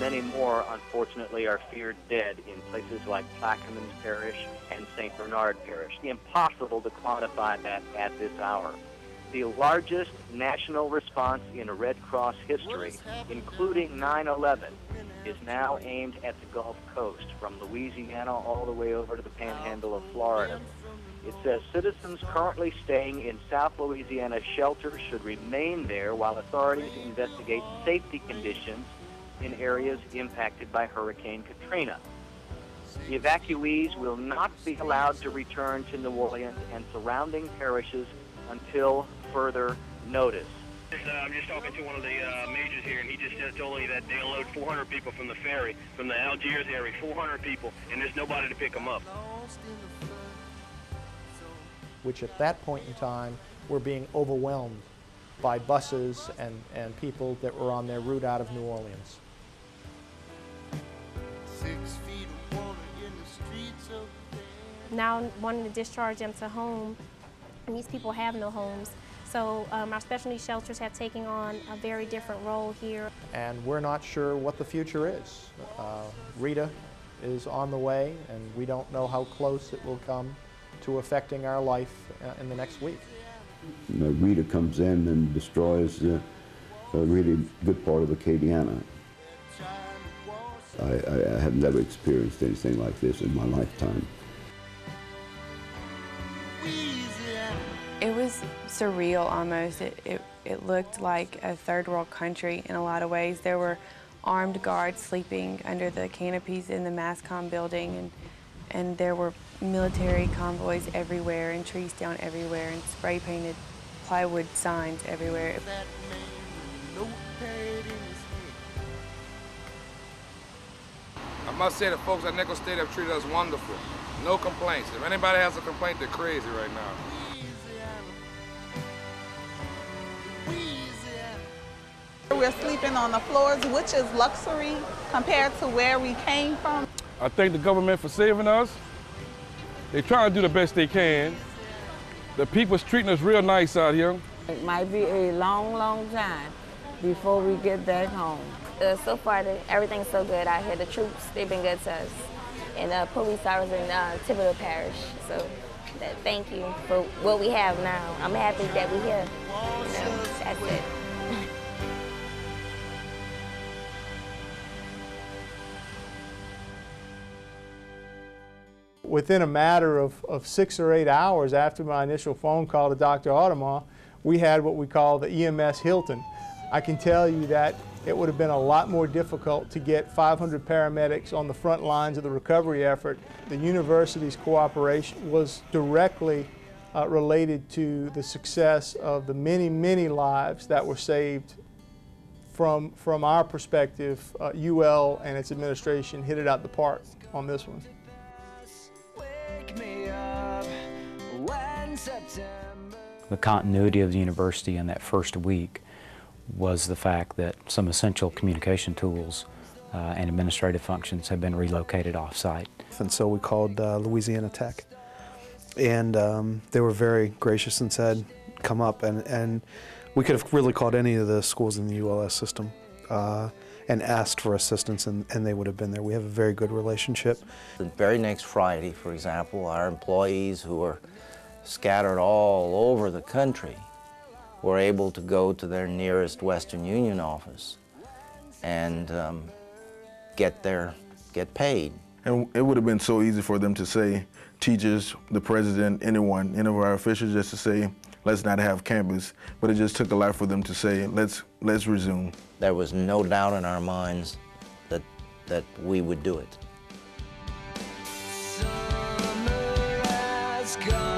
many more, unfortunately, are feared dead in places like Plaquemines Parish and St. Bernard Parish. Impossible to quantify that at this hour. The largest national response in Red Cross history, including 9/11, is now aimed at the Gulf Coast, from Louisiana all the way over to the panhandle of Florida. It says citizens currently staying in South Louisiana shelters should remain there while authorities investigate safety conditions in areas impacted by Hurricane Katrina. The evacuees will not be allowed to return to New Orleans and surrounding parishes until further notice. I'm just talking to one of the majors here, and he just told me that they unload 400 people from the ferry, from the Algiers area, 400 people, and there's nobody to pick them up. Which at that point in time were being overwhelmed by buses and people that were on their route out of New Orleans. 6 feet of water in the streets of now wanting to discharge them to home, and these people have no homes. So our special needs shelters have taken on a very different role here. And we're not sure what the future is. Rita is on the way, and we don't know how close it will come to affecting our life in the next week. Rita comes in and destroys a really good part of Acadiana. I have never experienced anything like this in my lifetime. It was surreal almost. It looked like a third world country in a lot of ways. There were armed guards sleeping under the canopies in the MASCOM building, and there were military convoys everywhere and trees down everywhere and spray painted plywood signs everywhere. I must say the folks at Nickel State have treated us wonderful. No complaints. If anybody has a complaint, they're crazy right now. We're sleeping on the floors, which is luxury compared to where we came from. I thank the government for saving us. They're trying to do the best they can. The people's treating us real nice out here. It might be a long, long time before we get back home. So far, everything's so good out here. The troops, they've been good to us. And police officers in Thibodeau Parish. So thank you for what we have now. I'm happy that we're here. You know, that's it. Within a matter of 6 or 8 hours after my initial phone call to Dr. Audemars, we had what we call the EMS Hilton. I can tell you that it would have been a lot more difficult to get 500 paramedics on the front lines of the recovery effort. The university's cooperation was directly related to the success of the many, many lives that were saved. From our perspective, UL and its administration hit it out the park on this one. The continuity of the university in that first week was the fact that some essential communication tools and administrative functions have been relocated off-site. And so we called Louisiana Tech, and they were very gracious and said, come up, and we could have really called any of the schools in the ULS system and asked for assistance, and they would have been there. We have a very good relationship. The very next Friday, for example, our employees who were scattered all over the country were able to go to their nearest Western Union office and get paid. And it would have been so easy for them to say, teachers, the president, anyone, any of our officials, just to say, let's not have campus. But it just took a lot for them to say, let's resume. There was no doubt in our minds that we would do it. Summer has gone.